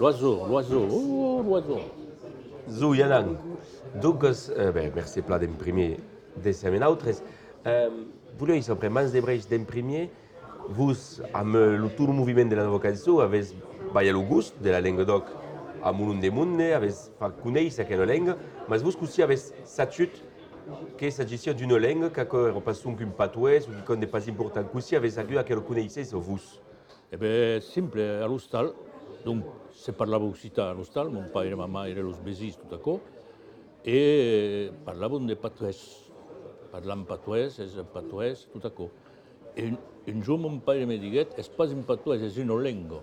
L'oiseau, oh, l'oiseau. Zo, Yanan. Donc, merci pla d'imprimer des semaines autres. Voulez après mans de breix d'imprimer, vous, amb tout le moviment de la nova cançó, avez balla el gust de la lengua doc a un de monde, avez fa conèixer aquella lengua, mas vous aussi avez satut que s'agissait d'une langue que repassons qu'un patuès ou qui n'est pas important, aussi avez agu à qu'elle connaissez vous. Eh bien, simple, a l'hostal, donc se parlava occità a l'hostal, mon pare e mamma erano los besis, tot acò, e parlavano de patuès, parlant patuès, tot acò. E un giorno mon pare mi diguet, es pas un patuès, es una lengo.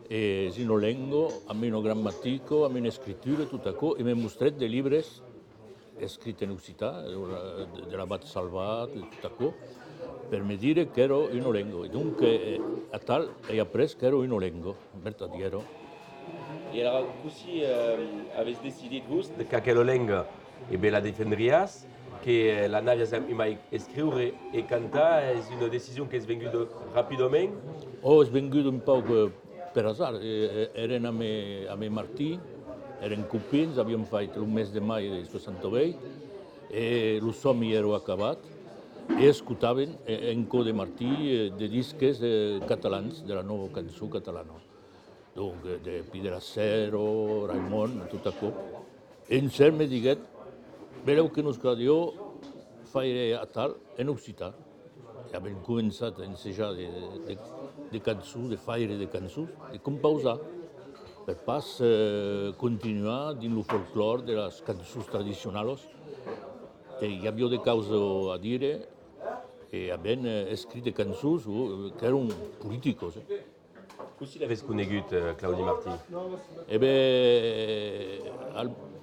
E una lengo, a me una grammatico, a me una scrittura, tot acò, e mi mostret de libres scritti in occità, della Bat Salvat, tot acò, per me dire che ero in Olengo. E dunque a tal e appres che ero in Olengo, vertadiero. Et alors, aussi, avez décidé vous de qu'aquella langue, et bien la défendrias, que la navia mai escriure et cantar, est une décision qui est venue rapidement. Oh, è venuto un po' per hasard. Eren a me Martì, eren copins, abbiamo fatto il mese di maio del 68 e lo somni era acabat e ascoltaven en co de Martí de disques catalans, de la nova cançó catalana. Donc, de Pideracero, Raimon, tot acò. E en cert me diguet, vereu que nos gradió faire a tal en occità. E abbiamo començat a ensejar de cançons, de faire de cançons, e composar, per pas continuar dins el folclore de les cançons tradicionals. E hi havia de causa a dire e abbiamo escrit de cançons que eren políticos. Aussi l'avez conegut, Claudi Martí? Eh bé,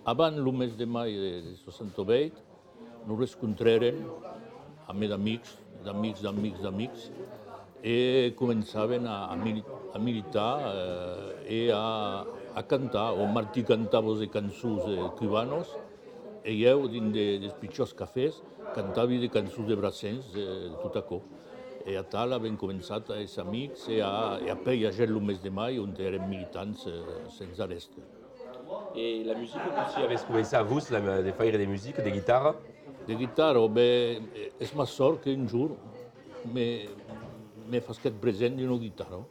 abans el mes de maig de 68, nos rescontraren amb d'amics, e començaven a militar e a cantar. O Martí cantava de cançons cubanos, e jo, dins dels pitjors cafès, cantava de cançons de Brassens, tot acò. E a tal havent començat a ser amics e a pellager el mes de maig, on eren militants sense arrest. Et la musique aussi, avez commencé à vous, de faire des musiques, des guitares? De guitarra, bé, és més sort que un jour m'he fascat present d'una guitarra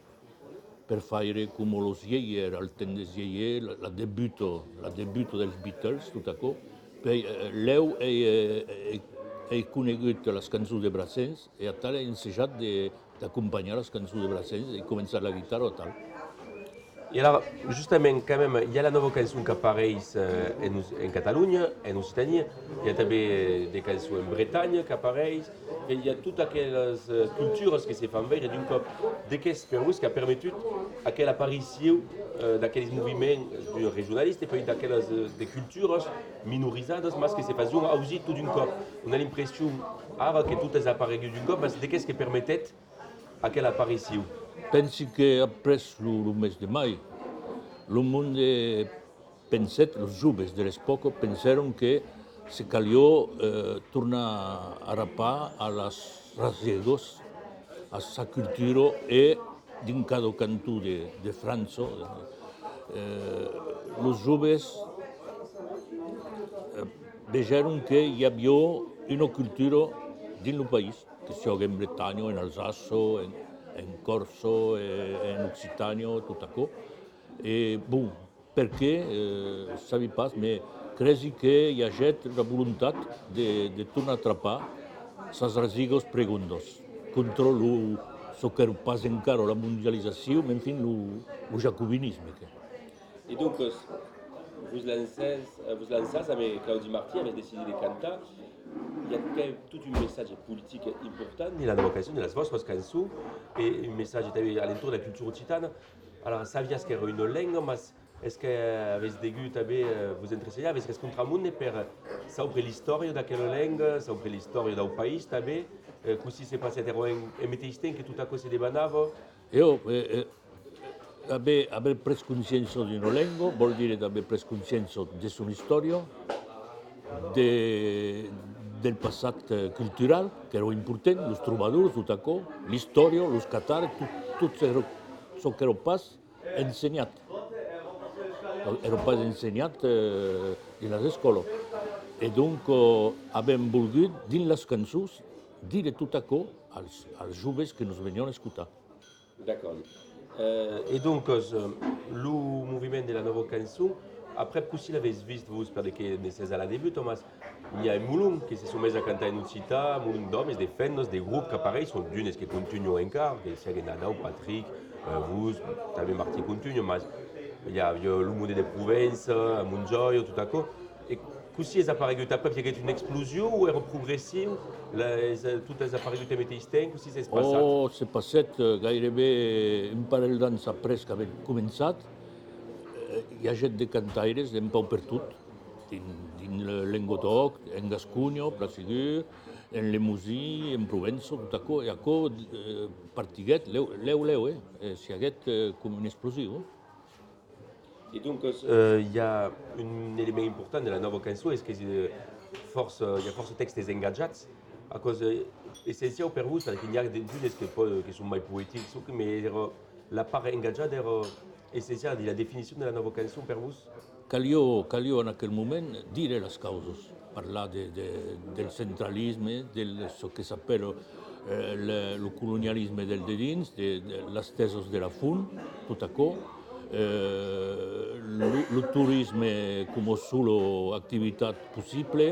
per faire com los Yeye, al temps dels Yeye, la debuto dels Beatles, tot acò. L'eu he conegut les cançons de Brassens e a tal he ensejat d'acompanyar les cançons de Brassens i començar la guitarra a tal. Et alors, justement, quand même, il y a la nouvelle chanson qui apparaît en Catalogne, en Occitanie, il y a també des chansons en Bretagne qui apparaissent, et il y a toutes aquelles cultures qui se font veure d'un cop. De qu'est-ce per vous qui a permis aquella apparition d'aquells moviments regionalistes et puis d'aquelles des cultures minorisades, mais que se faisaient aussi tout d'un cop. On a l'impression que tout est apparu d'un cop, mais de qu'est-ce qui permettait aquella apparition? Pensi que après el mes de maig, el món penset, els joves de l'època pensaron que se calió tornar a rapar a les rasegos, a sa cultura e din cada cantó de França. Els joves vegeron que hi havia una cultura dins el país, que si en Bretanya, en Alsace, en Corso, en Occitània, tot acò. E, bon, perquè, sabi pas, me cresi que hi ha la voluntat de tornar a atrapar les rasigos pregundos contra el que pas encara la mundialització, mais enfin, el jacobinisme. Et donc, vous lancez avec Claudi Martí, avez décidé de cantar. Il y a quand même tout un message politique important dans la vocation de las vostres cançons et un message à l'entour de la culture occitane. Alors, savias que era une langue, mais est-ce que avez degu també vous intéresser, avez rescontra monde per sobre l'histoire d'aquella langue, sobre l'histoire del país també, così se passat en mateix temps que tot això se debanava? Io aver pres consciència d'una lengua vol dire aver pres consciència de una història, del passat cultural, que era important, els trobadors, tot això, l'història, els catars, tot això que era pas ensenyat. era pas ensenyat en les escoles. E donc abbiamo volgut, dins les cançons, dire tot això als joves que nos venien a escoltar. D'accord. Et donc, le mouvement de la nouvelle cançon, après, si l'avez vu, vous, parce que c'est à la début, Thomas, il y a un moulin qui se soumet à cantar en Occità, moulin d'hommes, des fennes, des groupes qui apparaissent, sont d'une qui continuent encore, que c'est Nada ou Patrick, vous, també Martí continue, mais il y a le monde de Provence, Montjoy, tout à coup. Et si les appareils que après, il y a une explosion ou est progressive, tous les appareils que tu mettez ici, si c'est passé? Oh, c'est passat gairebé un parell d'anys après que havent començat. Hi ha gent de cantaires d'un pau per tot, dins el Languedoc, en Gascunyo, Placigur, en Lemosí, en Provença, tot això. I això partiguet, leu, si haguet com una explosió. Et donc, il y a un élément important de la nouvelle cançon, est-ce qu'il y a force textes engagés, à cause essentiel pour vous, parce qu'il y a des dunes qui sont mal poétiques, mais la part engagée est essentielle de la définition de la nouvelle cançon pour vous. Calia en aquell moment dire les causes, parlar del centralisme, de ce que s'appelle le colonialisme del de dins, de les tesos de la fun, tot això, el turisme com a sola activitat possible,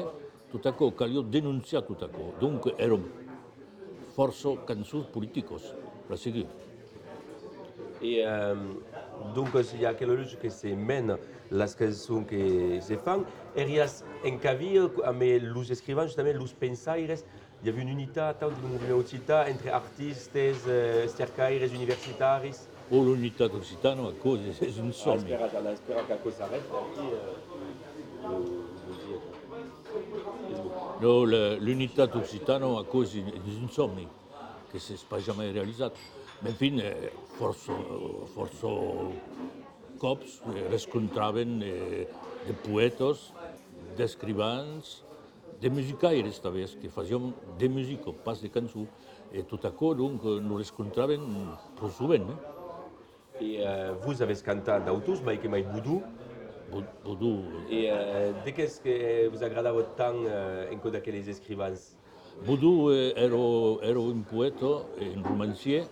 tot això, calia denunciar tot això. Donc, eren força cançons políticos, per seguir. Et donc, il y a quelque chose qui se mène, les chansons qui se font. Et il y a un cavir, mais les écrivains, justement, les pensaires, il y avait une unité tant du mouvement occitan entre artistes, cercaires, universitaires. O l'unitat occitana, a cause, és un somni. Espera que això s'arrête. No, l'unitat occitana, a cause, és un somni que s'és pas jamais realitzat. En fi, força cops es contraven de poetes, d'escrivans, de musicaires també, que fèiem de música, pas de cançó. I tot això, donc, no les contraven prou sovint. Et vous avez canté d'autres, mais qui m'ont Boudou. Boudou. Et de qu'est-ce que vous agradava tant en quoi d'aquelles écrivains? Boudou era un poeta, un romancier,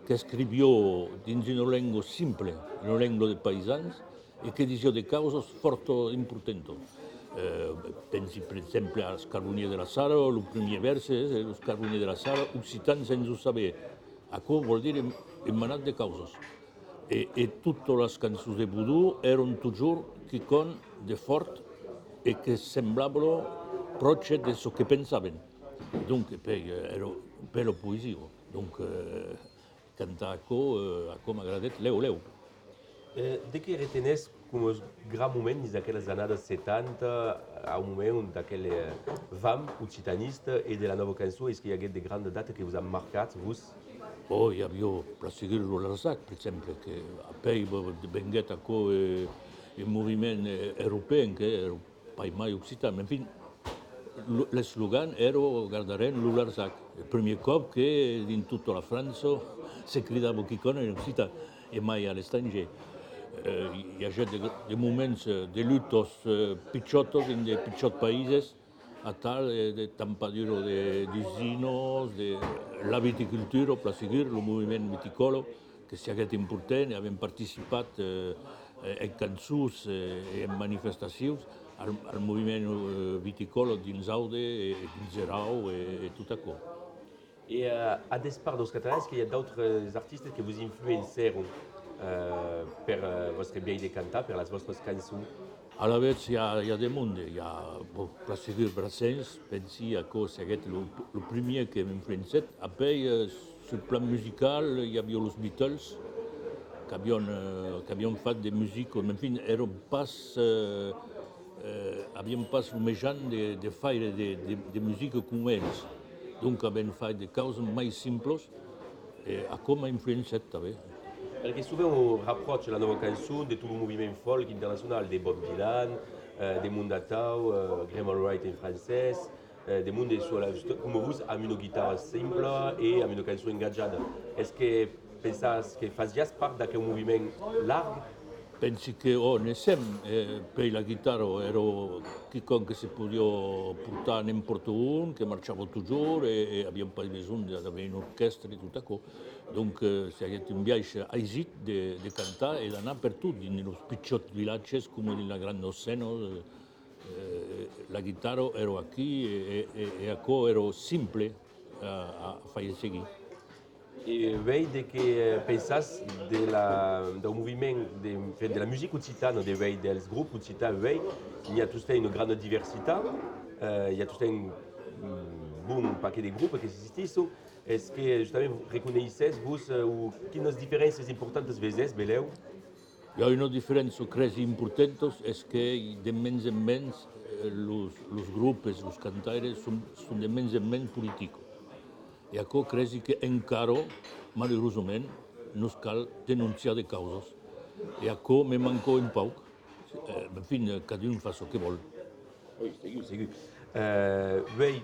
que escrivió dins una llengua simple, una llengua de paisans, i que dicia de causes fortes importants. Pensi, per exemple, als Carboniers de la Sara, el primer vers és els Carboniers de la Sara, occitans sense ho saber. Això vol dir emanat de causes. I totes les cançons de Boudou eren toujours quelcom de fort i que semblava proche de ce que pensaven. Donc, era bella poesia. Donc, cantar això m'agradat leu. De què retenez com els grans moments d'aquelles années 70, a un moment d'aquell vam occitanista i de la nova cançó, est-ce qu'il y a des grandes dates que vous ont marcat, vous? Oh, hi havia Placigur l'Arsac, per exemple, que après venguet això un moviment europeu que era pas mai occitan. En fi, l'eslogan era «Gardarem l'Arsac». El primer cop que dins tota la França se cridava quelcom en occitan i mai a l'estranger. Hi ha de moments de lluites pitjotos en de pitjors països, a tal de tampaduro d'usinos, de la viticultura, Placigur, el moviment viticolo, que s'hi hagués important, havien participat en cançons i en manifestacions al moviment viticolo dins Aude, dins Gerau i tot això. Et à despart dels catalans, est-ce qu'il y a d'autres artistes qui vous influencèrent per votre vieille de cantar, per les vostres cançons? A la vez hi ha de monde, hi ha Placigur Brassens, pensi a que s'hagués el primer que m'influenciat. Après, sur le plan musical, hi havia els Beatles, que havien fet de música, en fi, havien pas rumejant de faire de música com ells. Donc, havien fet de causes més simples, i això m'ha influenciat també. Perquè souvent on rapproche la nouvelle cançon de tout le mouvement folk international, de Bob Dylan, de Mundatau, Graham Wright en français, de monde comme vous, avec une guitare simple et avec une cançon engagée. Est-ce que pensez que fassiez part d'un mouvement large? Pensi che ne sem, per la chitarra ero chiunque si poteva portare n'importe un, che marciava toujours e abbiamo pas bisogno di avere un'orchestra e tutto ciò. Donc, se avete un viaggio a esit di cantare e andare per tutti, nello piccolo villaggio come nella grande oceano, la chitarra ero qui e a co ero simple a fare seguire. E vei de que pensas do movimento de la musique occitane, de vei dels groupes occitans, vei, il y a toute une grande diversité, il y a tout un bon paquet de groupes qui existent. Est-ce que justement vous reconnaissez, vous, ou quelles différences importantes vezes, beleu? Hi ha una diferència creix important és que de menys en menys los grupos, los cantaires són de menys en menys políticos. I això creix que encara, malauradament, no cal denunciar de causes. I això me manca un poc. En fi, cadascun fa el que vol. Oui, c'est vei,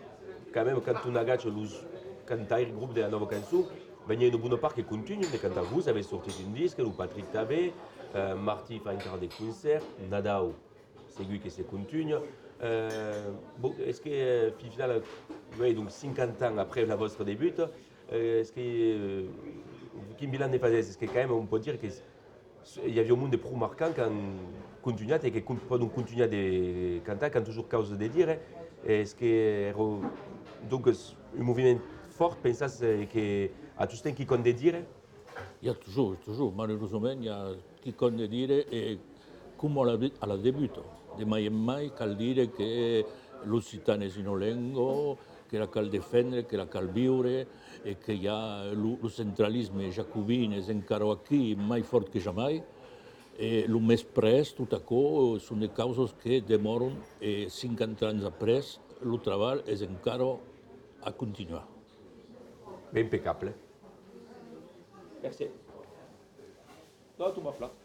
quand même, quand on agace los cantaires groupes de la nova cançó, ben, il y a une bonne part qui continue de cantar. Vous avez sorti un disque, le Patrick Tabé, Marty fait encore des concerts, Nadao, c'est lui qui se continue. Bon, est-ce que, finalement, oui, donc 50 ans après votre début, est-ce que, quel bilan n'est pas est-ce que quand même on peut dire qu'il y avait un monde de pro marquant quand continuait et que peut continuer de canter quand toujours cause de dire, est-ce que donc un mouvement fort, pensez que à tout ce qui compte de dire? Hi ha toujours, malauradament, hi ha qui compte de dire com a la debut. De mai en mai cal dire que l'occitana és una llengua, que la cal defendre, que la cal viure, e que hi ha el centralisme jacobin és encara aquí mai fort que jamais. E el més pres, tot això, són de causes que demoren 50 anys après, el treball és encara a continuar. Impeccable. Merci. Non, tout m'a plat.